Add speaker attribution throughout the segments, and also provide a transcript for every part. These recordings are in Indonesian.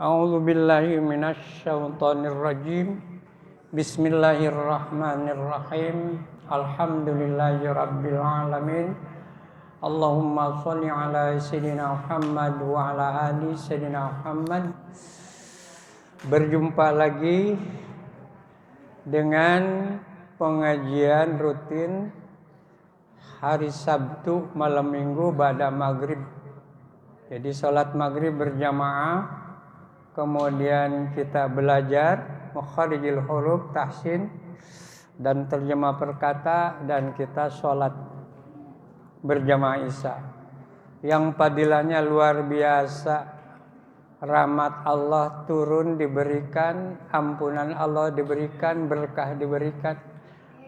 Speaker 1: A'udzu billahi minasyaitonir rajim. Bismillahirrahmanirrahim. Alhamdulillahirabbil alamin. Allahumma shalli ala sayyidina Muhammad wa ala ali sayyidina Muhammad. Berjumpa lagi dengan pengajian rutin hari Sabtu malam Minggu ba'da maghrib. Jadi sholat maghrib berjamaah, kemudian kita belajar makharijil huruf, tahsin dan terjemah perkata, dan kita sholat berjamaah isya. Yang fadilahnya luar biasa, rahmat Allah turun diberikan, ampunan Allah diberikan, berkah diberikan.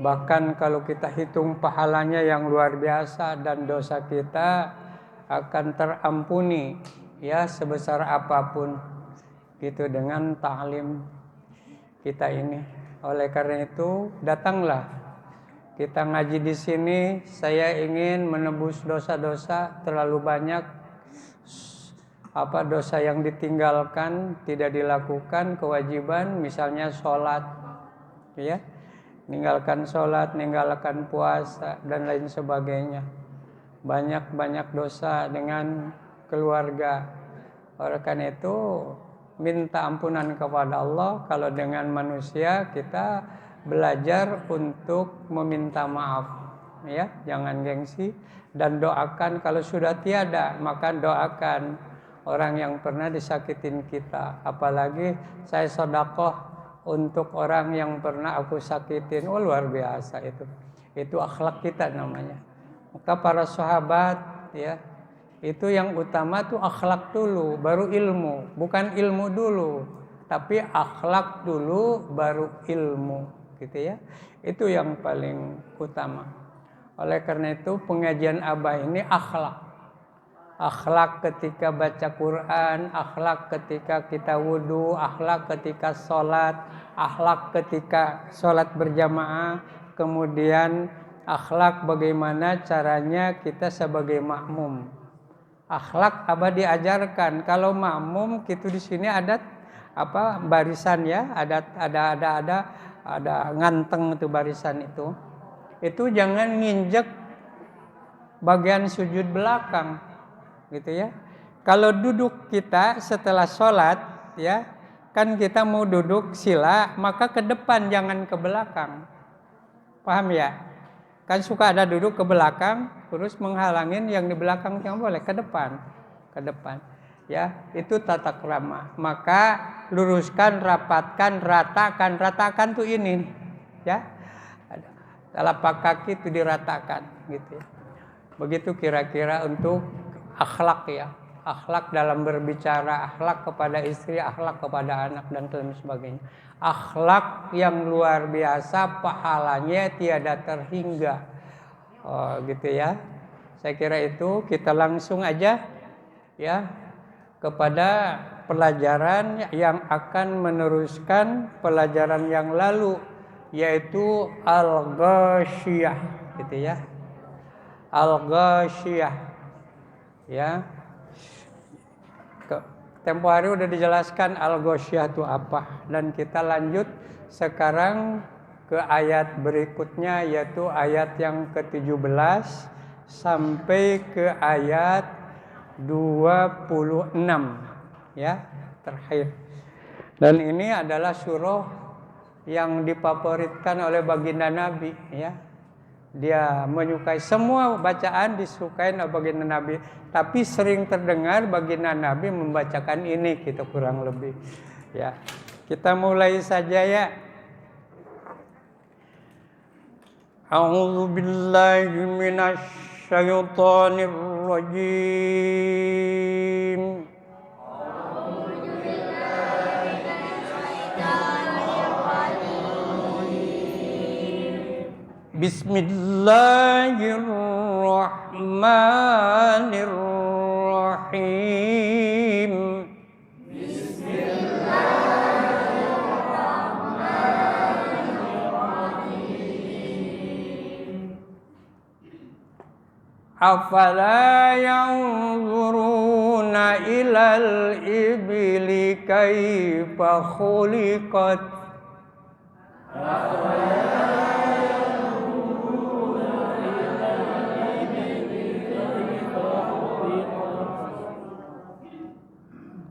Speaker 1: Bahkan kalau kita hitung pahalanya yang luar biasa, dan dosa kita akan terampuni ya sebesar apapun gitu dengan ta'lim kita ini. Oleh karena itu datanglah kita ngaji di sini. Saya ingin menebus dosa-dosa terlalu banyak, dosa yang ditinggalkan, tidak dilakukan kewajiban, misalnya sholat ya, meninggalkan sholat, meninggalkan puasa dan lain sebagainya. Banyak dosa dengan keluarga. Oleh karena itu minta ampunan kepada Allah. Kalau dengan manusia kita belajar untuk meminta maaf ya, jangan gengsi, dan doakan kalau sudah tiada, maka doakan orang yang pernah disakitin kita. Apalagi saya sedekah untuk orang yang pernah aku sakitin. Oh, luar biasa itu akhlak kita namanya. Maka para sahabat ya, itu yang utama tuh akhlak dulu, baru ilmu. Bukan ilmu dulu, tapi akhlak dulu, baru ilmu, gitu ya. Itu yang paling utama. Oleh karena itu pengajian Abah ini akhlak. Akhlak ketika baca Quran, akhlak ketika kita wudu, akhlak ketika sholat, akhlak ketika sholat berjamaah, kemudian akhlak bagaimana caranya kita sebagai makmum. Akhlak Abah diajarkan. Kalau makmum gitu di sini ada barisan ya, ada nganteng itu barisan itu. Itu jangan nginjek bagian sujud belakang gitu ya. Kalau duduk kita setelah sholat ya, kan kita mau duduk sila, maka ke depan jangan ke belakang. Paham ya? Kan suka ada duduk ke belakang terus menghalangin yang di belakang, yang boleh ke depan ya. Itu tata krama. Maka luruskan, rapatkan, ratakan tuh ini ya, telapak kaki itu diratakan gitu ya. Begitu kira-kira untuk akhlak ya, akhlak dalam berbicara, akhlak kepada istri, akhlak kepada anak dan lain sebagainya. Akhlak yang luar biasa, pahalanya tiada terhingga. Gitu ya. Saya kira itu kita langsung aja ya kepada pelajaran yang akan meneruskan pelajaran yang lalu, yaitu al-ghasyiyah gitu ya. Al-ghasyiyah ya. Tempo hari udah dijelaskan al-ghasyiyah itu apa, dan kita lanjut sekarang ke ayat berikutnya, yaitu ayat yang ke-17 sampai ke ayat 26 ya, terakhir. Dan ini adalah surah yang difavoritkan oleh baginda Nabi ya. Dia menyukai semua bacaan, disukai oleh baginda Nabi, tapi sering terdengar baginda Nabi membacakan ini gitu kurang lebih ya. Kita mulai saja ya. A'udzu billahi minasy syaithanir rajim. Bismillahirrahmanirrahim. Afala yanzuruna ilal ibili kaifa khuliqat.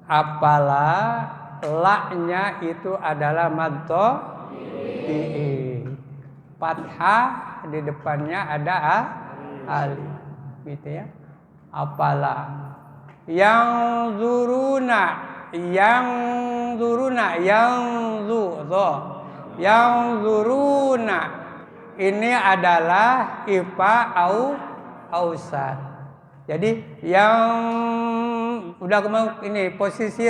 Speaker 1: Apalah la-nya itu adalah maddo fathah, di depannya ada alif gitu ya. Apalah yang zuruna ini adalah ifa ausat. Jadi yang udah mau ini posisi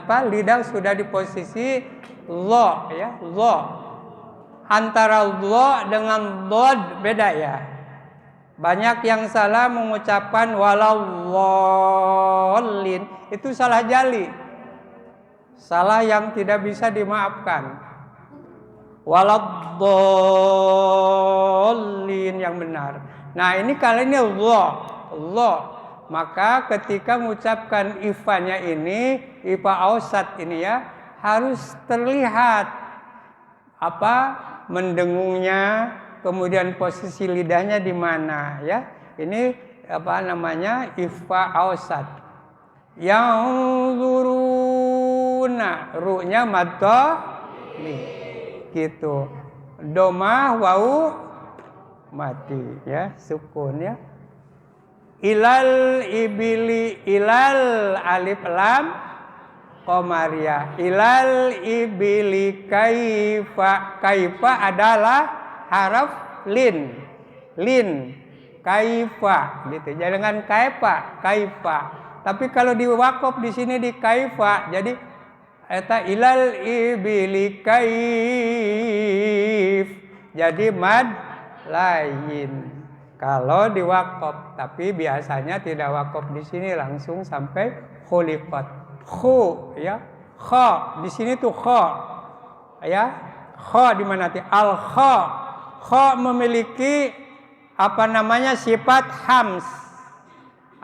Speaker 1: lidah sudah di posisi lo ya, lo. Antara lo dengan dod beda ya. Banyak yang salah mengucapkan walawwallin, itu salah jali. Salah yang tidak bisa dimaafkan. Waladhdallin yang benar. Nah, ini kali ini lo. Maka ketika mengucapkan ifanya ini, ifa ausat ini ya, harus terlihat mendengungnya, kemudian posisi lidahnya di mana ya. Ini ifa ausat. Yang zuruna, ru-nya maddo gitu. Domah wau mati ya, sukun ya. Ilal ibili, ilal alif lam qamariyah. Ilal ibili kaifa adalah haraf lin kaifa gitu. Jangan kaifa. Tapi kalau di waqaf di sini di kaifa, jadi eta ilal ibili kaif, jadi mad lain. Kalau di waqaf, tapi biasanya tidak waqaf di sini langsung sampai khuliqat. Khu ya, kha di sini tuh kha ya, kha di mana ti al kha. Kha memiliki sifat hams.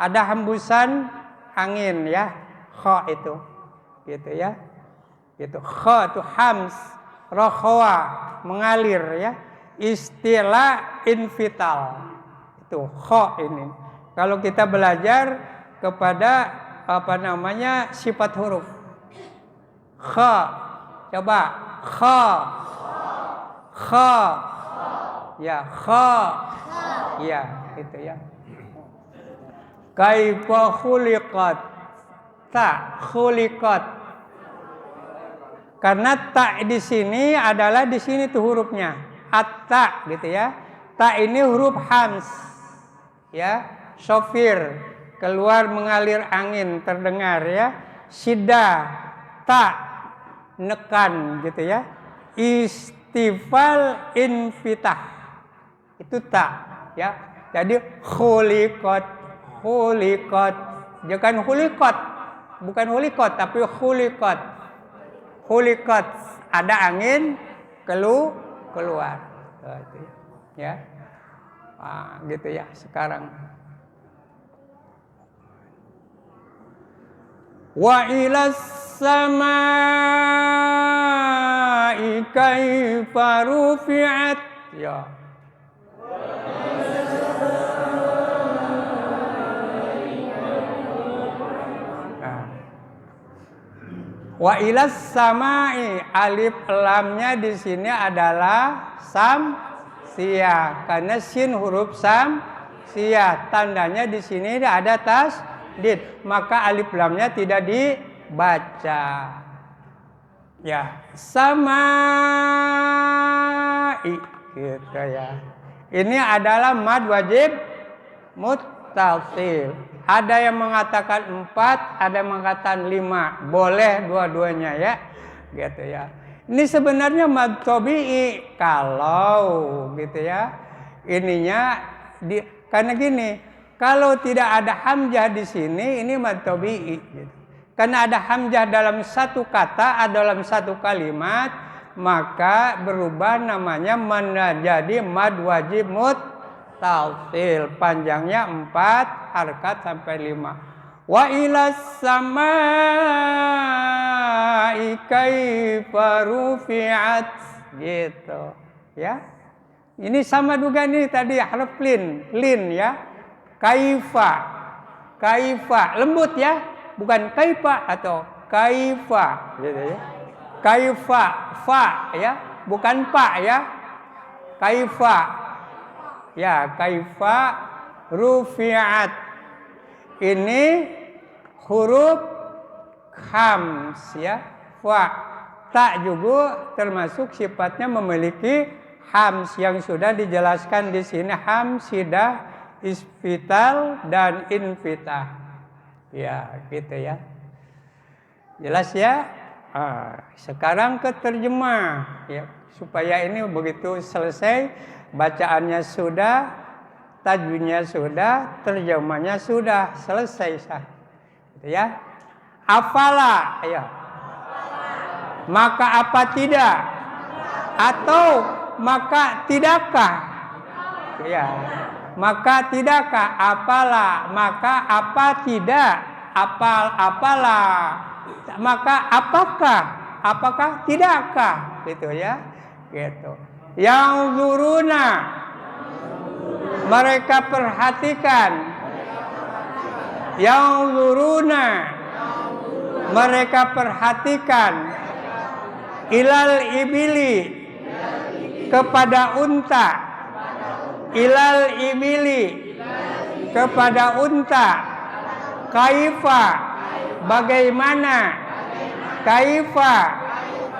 Speaker 1: Ada hembusan angin ya, kha itu. Gitu ya. Gitu. Kha itu hams, rakhawa, mengalir ya. Istilah invital. Itu kha ini. Kalau kita belajar kepada sifat huruf. Kha. Coba kha. Ya, kha. Ya, gitu ya. Kaifa khuliqat. Ta khuliqat. Karena ta di sini adalah di sini tuh hurufnya. At-ta gitu ya. Ta ini huruf hams. Ya, sofir, keluar mengalir angin, terdengar ya. Shida, ta, nekan gitu ya. Istifal infitah, itu ta ya. Jadi khuliqat, bukan khuliqat tapi khuliqat, ada angin keluar ya. Gitu ya sekarang. Wa ilas samai kaifa rufi'at ya. Wa ilas samai, alif lamnya di sini adalah samsiyah, karena sin huruf samsiyah, tandanya di sini ada tasdid, maka alif lamnya tidak dibaca. Ya, samai gitu ya. Ini adalah mad wajib muttasil. Ada yang mengatakan 4, ada yang mengatakan 5. Boleh dua-duanya ya. Gitu ya. Ini sebenarnya mad tabi'i kalau gitu ya. Ininya karena gini, kalau tidak ada hamzah di sini ini mad tabi'i gitu. Karena ada hamzah dalam satu kata, dalam satu kalimat, maka berubah namanya menjadi mad wajib tausil, panjangnya 4 harkat sampai 5. Wa ilas samai kaifa rufi'at, gitu ya. Ini sama juga nih tadi harf lin ya. Kaifa lembut ya, bukan kaifa atau kaifa gitu ya. Kaifa fa ya, bukan pa ya. Kaifa ya, kaifa rufi'at. Ini huruf khams ya. Fa, ta juga termasuk sifatnya memiliki hams yang sudah dijelaskan di sini, hamsidah, isfital dan infitah. Ya, gitu ya. Jelas ya? Sekarang ke terjemah ya, supaya ini begitu selesai bacaannya sudah, tajwidnya sudah, terjemahnya sudah selesai sah. Gitu ya. Afala ya. Maka apa tidak? Atau maka tidakkah? Ya. Maka tidakkah? Apalah, maka apa tidak? Apalah. Maka apakah tidakkah, gitu ya, gitu. Yang zuruna, mereka perhatikan. Yang zuruna, mereka perhatikan. Ilal ibili, kepada unta. Ilal ibili, kepada unta. Kaifa, bagaimana. Kaifa,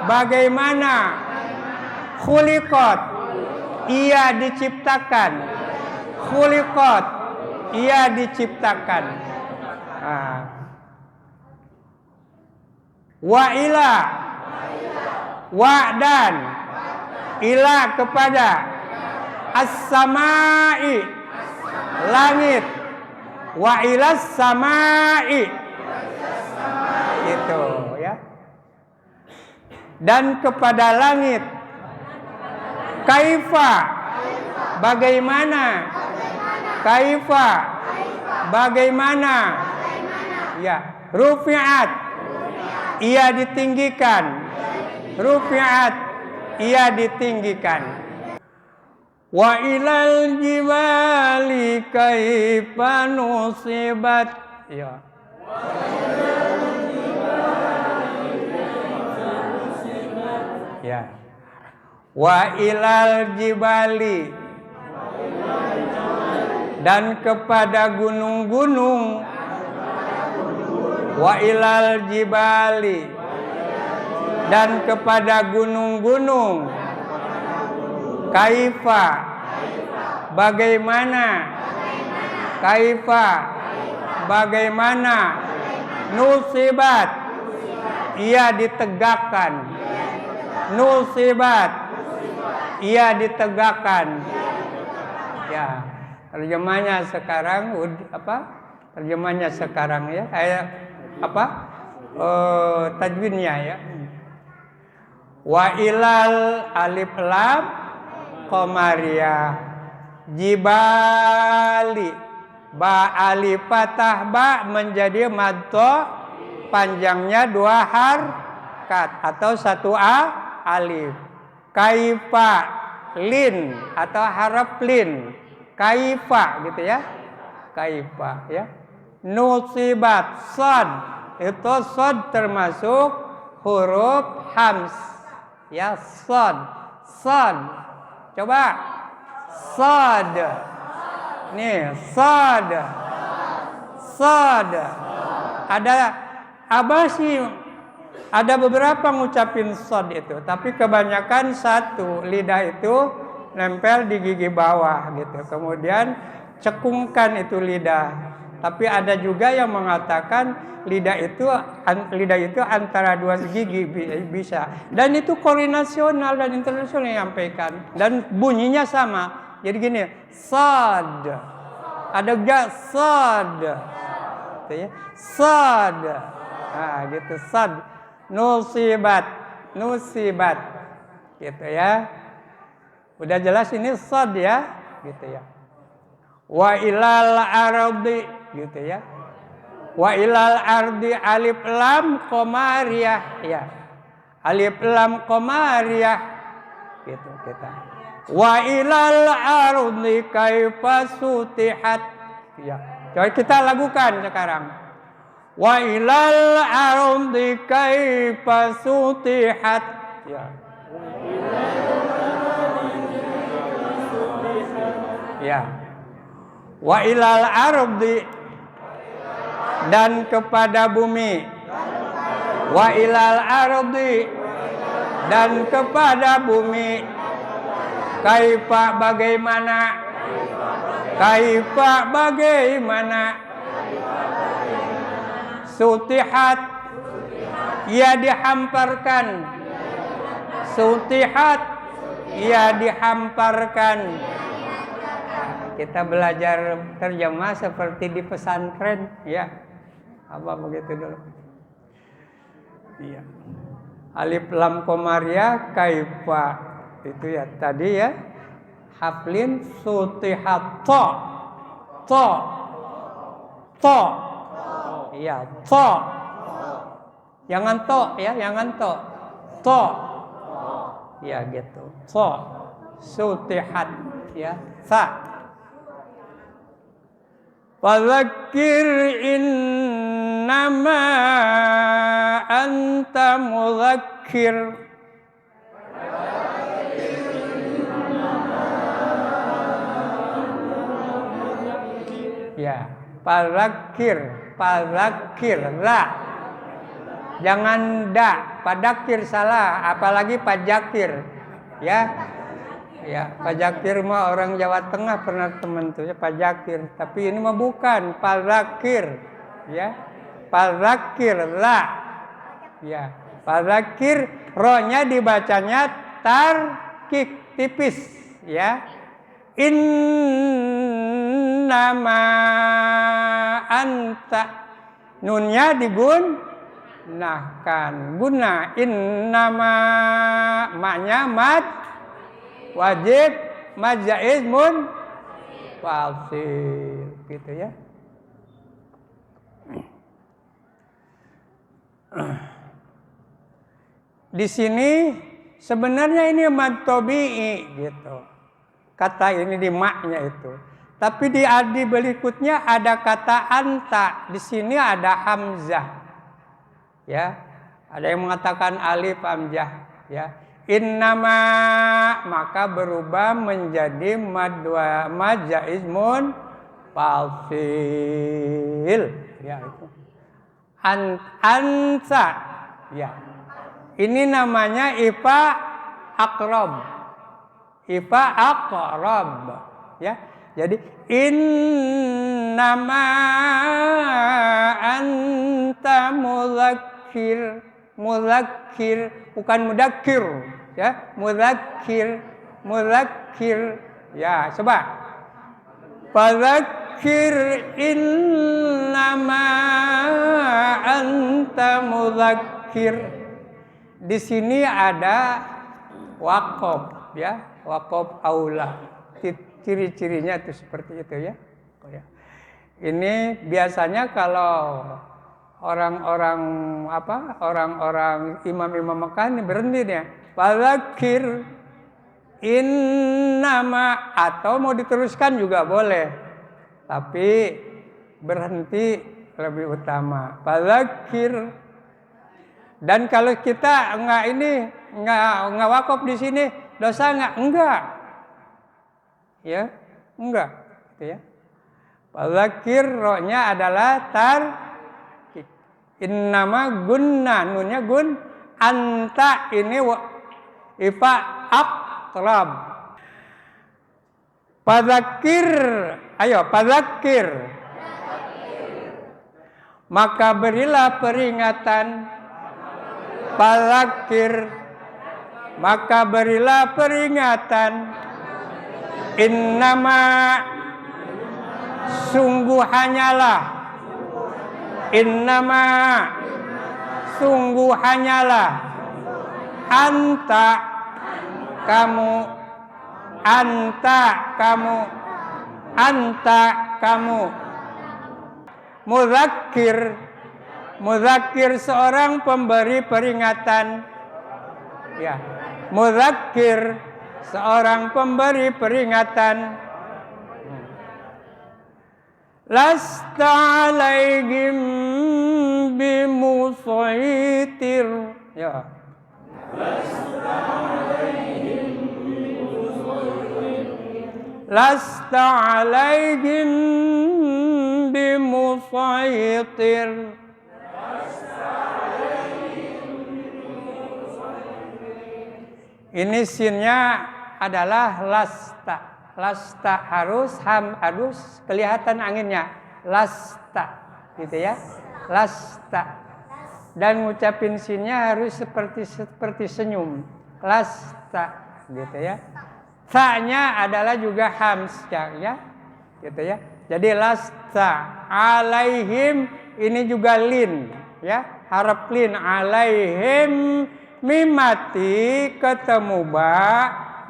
Speaker 1: bagaimana. Khuliqat, ia diciptakan. Khuliqat, ia diciptakan. Wa ila, wa dan, ila kepada. As-samai, langit. Wa ilas samai, itu ya. Dan kepada langit. Kaifa, bagaimana. Kaifa, bagaimana. Ya, rufi'at, ia ditinggikan. Rufi'at, ia ditinggikan. Wa ilal jibali kaifa nusibat, ya. Ya. Wa ilal jibali, dan kepada gunung-gunung. Wa ilal jibali, dan kepada gunung-gunung. Kaifa, bagaimana. Kaifa, bagaimana. Nusibat, ia ditegakkan. Nusibat, ia ditegakkan. Ya, terjemahnya sekarang apa? Terjemahnya sekarang ya, apa? Tajwidnya ya. Wa ilal alif lam qamariyah, jibali, ba alif fathah ba menjadi maddo, panjangnya 2 harkat atau 1 alif. Kaifa, lin atau haraf lin. Kaifa gitu ya. Kaifa ya. Nusibat, sad, itu sad termasuk huruf hams. Ya, sad. Coba. Sad. Nih, sad. Ada apa sih? Ada beberapa ngucapin sad itu, tapi kebanyakan satu, lidah itu nempel di gigi bawah gitu. Kemudian cekungkan itu lidah. Tapi ada juga yang mengatakan lidah itu antara 2 gigi bisa. Dan itu koordinasional dan internasional yang menyampaikan. Dan bunyinya sama. Jadi gini, sad. Ada juga sad. Gitu ya. Sad. Nah, gitu sad. Nusibat. Gitu ya. Udah jelas ini sad ya, gitu ya. Wa ilal ardi gitu ya. Wa ilal ardi alif lam qamariyah ya. Alif lam qamariyah gitu kita. Wa ilal ardi kaifa sutihat ya. Coba kita lakukan sekarang. Wa ilal ardi kaifa sutihat ya. Ya. Wa ilal ardi dan kepada bumi. Wa ilal ardi dan kepada bumi. Kaifa bagaimana? Kaifa bagaimana? Sutihat ia dihamparkan. Sutihat ia dihamparkan. Kita belajar terjemah seperti di pesantren, ya. Apa begitu dulu? Iya. Alif lam qamariyah kaifa itu ya tadi ya. Haflin sutihat to. Iya, to. Jangan to ya, jangan to. To. Ya gitu. To. Sutihat ya. Sa. Fadzakir innama anta mudzakir. Ya, fadzakir la. Jangan da, padakir salah, apalagi pajakir. Ya. Ya, pajakir mah orang Jawa Tengah pernah teman tuh ya pajakir, tapi ini mah bukan fadzakir. Ya. Fadzakir la. Ya, fadzakir ro-nya dibacanya tarkik tipis ya. Innama anta nunnya digunahkan guna innama maknya mad wajib mad jaiz mun fasil gitu ya. Di sini sebenarnya ini mad tabi'i gitu. Kata ini di maknya itu. Tapi di berikutnya ada kata anta. Di sini ada hamzah. Ya. Ada yang mengatakan alif hamzah, ya. Innama maka berubah menjadi mad jaiz mun fasil. Ya itu. Ansa. Ya. Ini namanya ifa aqrab. Ifa aqrab ya. Jadi innama anta mudzakir bukan mudakkir ya. Mudzakir ya. Coba fadzakir innama anta mudzakir. Di sini ada waqaf ya. Waqaf aula. Ciri-cirinya itu seperti itu ya. Ini biasanya kalau orang-orang imam-imam Mekah ini berhenti ya. Fadzakir innama atau mau diteruskan juga boleh. Tapi berhenti lebih utama. Fadzakir. Dan kalau kita enggak waqaf di sini dosa enggak? Enggak. Ya, enggak gitu ya. Fadzakir ro-nya adalah tarkik. Innama gunna nunnya gun anta ini ifa aqrab. Fadzakir ayo fadzakir. Maka berilah peringatan. Fadzakir maka berilah peringatan. Innama sungguh hanyalah. Innama sungguh hanyalah. Anta kamu anta kamu. Mudzakir, mudzakir seorang pemberi peringatan. Ya, mudzakir seorang pemberi peringatan. Lasta alaihim bimusaitir. Ya. Lasta alaihim bimusaitir. Ini sinnya adalah lasta. Lasta harus kelihatan anginnya. Lasta, gitu ya. Lasta. Dan ngucapin sinnya harus seperti senyum. Lasta, gitu ya. Ta-nya adalah juga hamzah, ya. Gitu ya. Jadi lasta alaihim ini juga lin, ya. Harap lin alaihim mimati ketemu ba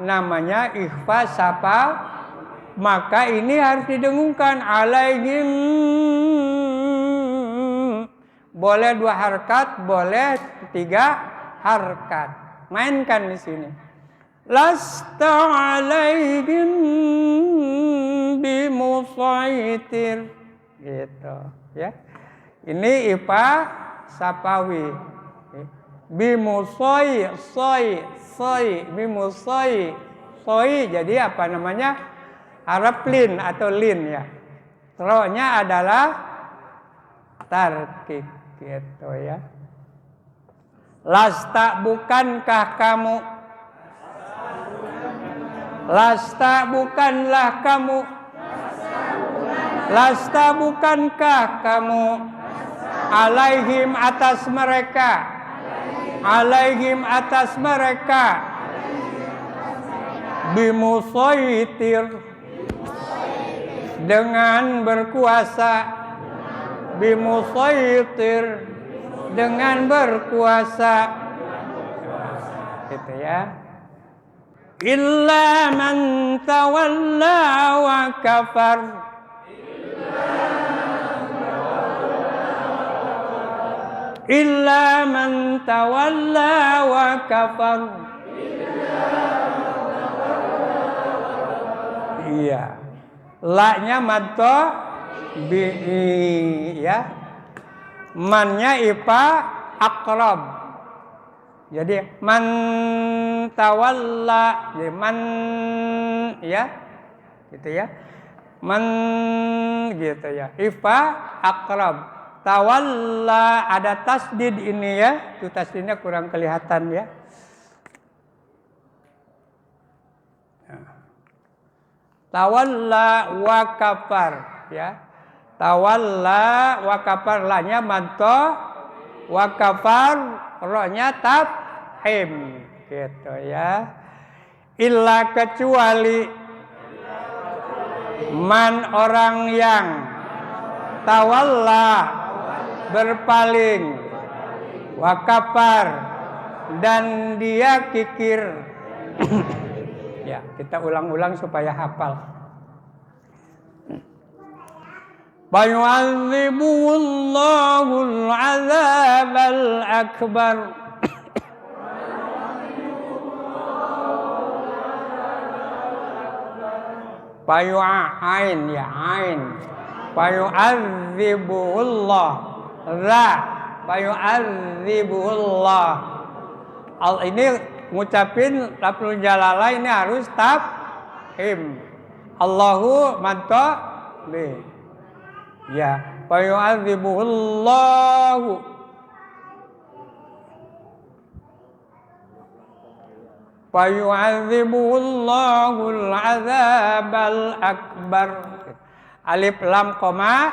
Speaker 1: namanya ikhfa sapa, maka ini harus didengungkan alaihim. Boleh 2 harkat, boleh 3 harkat. Mainkan di sini. Lasta alaihim bimusaitir. Gitu, ya. Ini ipa sapawi. Bimusoi, bimusoi, jadi apa namanya? Harap lin atau lin, ya. Ro-nya adalah tarkik, gitu ya. Lasta bukankah kamu? Lasta bukanlah kamu. Lasta bukankah kamu? Alaihim atas mereka. Alaihim atas mereka. Bimusaitir, dengan berkuasa. Bimusaitir, dengan berkuasa. Gitu ya. Illa man tawalla wa kafar. Illa man tawalla wa kafar. Iya. La-nya madto bi, ya. Man-nya ipa akrab. Jadi man tawalla, jadi man, ya. Gitu ya. Man, gitu ya. Ipa akrab. Tawalla ada tasdid ini, ya. Itu tasdidnya kurang kelihatan, ya. Tawalla wa kafar, ya. Tawalla wa kafar, la-nya madto, wa kafar ro-nya tafhim, gitu ya. Illa kecuali man orang yang tawalla berpaling, wa kafar dan dia kikir. Ya, kita ulang-ulang supaya hafal. Fayu'adzibuhullahul 'adzabal akbar. Fayu'ain, ya, ain. Fayu'adzibuhullah. Ra, fayu'adzibuhullah. Ini ngucapin lafzul jalalah ini harus tafhim. Allahu madto bi. Ya, fayu'adzibuhullahu. Fayu'adzibuhullahul 'adzabal akbar. Alif lam koma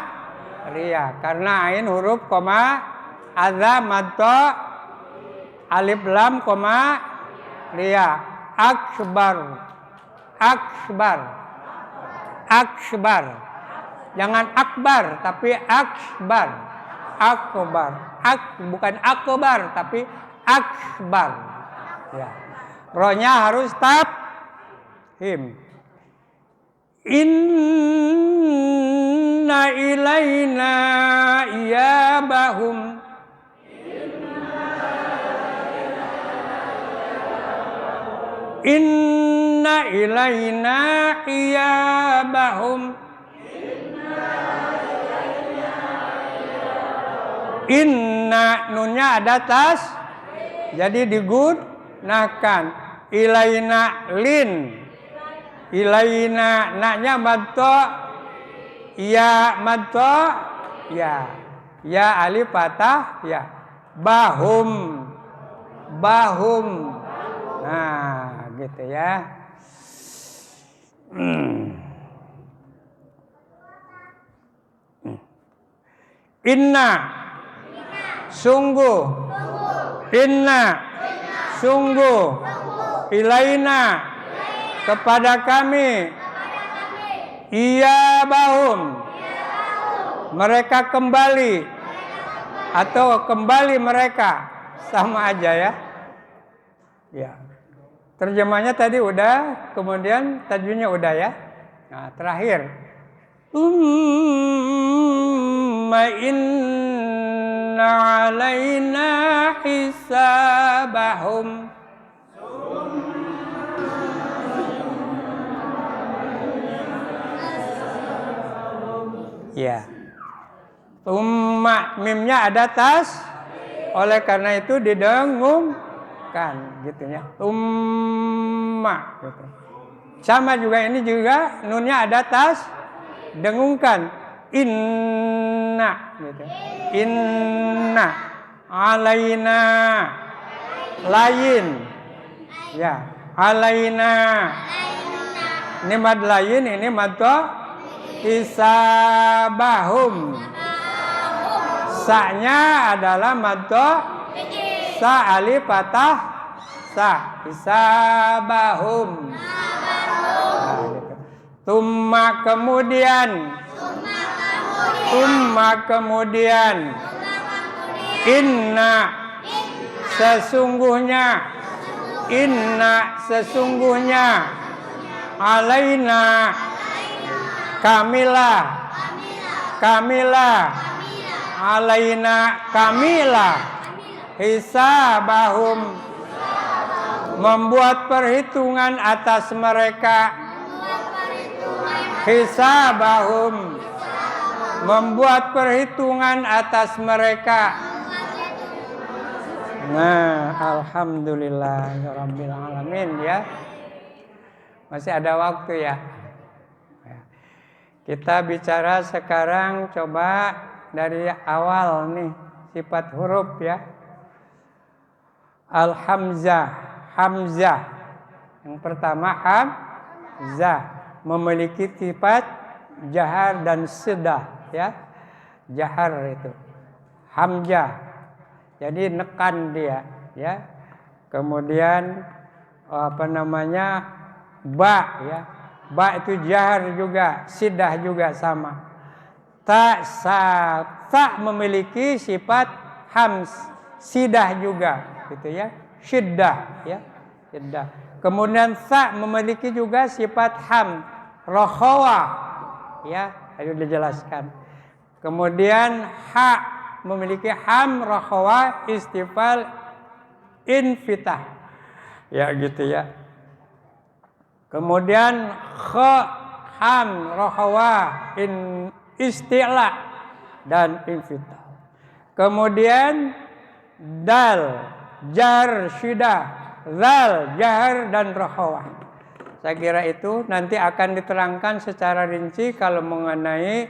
Speaker 1: ria, karena ain huruf koma, adza madto, alif lam koma ria. Akbar, akbar, akbar. Jangan akbar, tapi akbar, akbar, bukan akbar, tapi akbar. Ya, rohnya harus tafhim. Inna ilaina iyabahum. Inna ilaina iyabahum. Inna nunnya ada tas, jadi digunakan. Ilaina lin, ilaina naknya madto, ya madto, ya alif patah, ya bahum, bahum. Nah, gitu ya. Inna sungguh, inna sungguh, ilaina kepada kami, iya bahum mereka kembali atau kembali mereka, sama aja ya. Ya. Terjemahnya tadi udah, kemudian tajwidnya udah ya. Nah, terakhir. Inna alaina hisabahum. Ya. Mimnya ada tas, oleh karena itu didengungkan gitu ya. Gitu. Sama juga ini juga nunnya ada tas, dengungkan. Inna gitu. Inna alaina lain. Ya, alaina. Ini mad lain, ini mad hisabahum. Sa-nya adalah mad sa alif patah sa, hisabahum. Nah, gitu. Tumma kemudian inna sesungguhnya alaina kamilah alaina kamilah hisabahum membuat perhitungan atas mereka, hisabahum membuat perhitungan atas mereka. Nah, alhamdulillahirabbil alamin ya. Masih ada waktu ya. Kita bicara sekarang coba dari awal nih sifat huruf ya. Al-hamzah, hamzah. Yang pertama hamzah memiliki sifat jahar dan sedah ya. Jahar itu hamzah. Jadi nekan dia ya. Kemudian ba ya. Ba itu jahar juga, sidah juga sama. Ta memiliki sifat hams, sidah juga gitu ya. Syiddah ya. Syiddah. Kemudian sa memiliki juga sifat ham, rohawa ya, tadi sudah dijelaskan. Kemudian ha memiliki ham, rohawa, istifal, infitah ya gitu ya. Kemudian kha, ham, rohawa, isti'la dan infitah. Kemudian dal, jar, syiddah, zal, jahar dan rohawa. Saya kira itu nanti akan diterangkan secara rinci kalau mengenai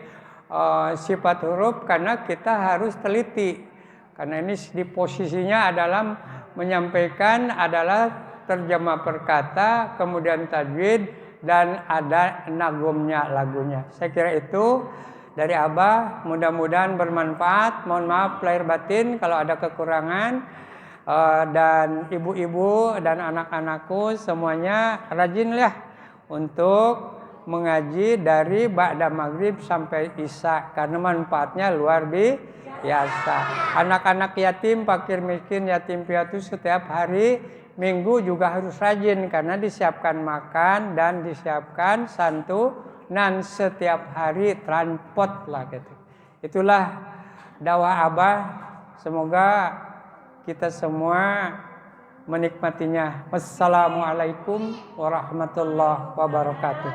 Speaker 1: sifat huruf, karena kita harus teliti. Karena ini di posisinya adalah menyampaikan adalah terjemah perkata, kemudian tajwid, dan ada nagumnya, lagunya. Saya kira itu dari Abah, mudah-mudahan bermanfaat. Mohon maaf lahir batin kalau ada kekurangan. Dan ibu-ibu dan anak-anakku semuanya rajinlah untuk mengaji dari ba'da maghrib sampai isya, karena manfaatnya luar biasa. Anak-anak yatim, fakir miskin, yatim piatu setiap hari Minggu juga harus rajin, karena disiapkan makan dan disiapkan nan setiap hari transport lah gitu. Itulah dakwah Abah. Semoga kita semua menikmatinya. Wassalamualaikum warahmatullahi wabarakatuh.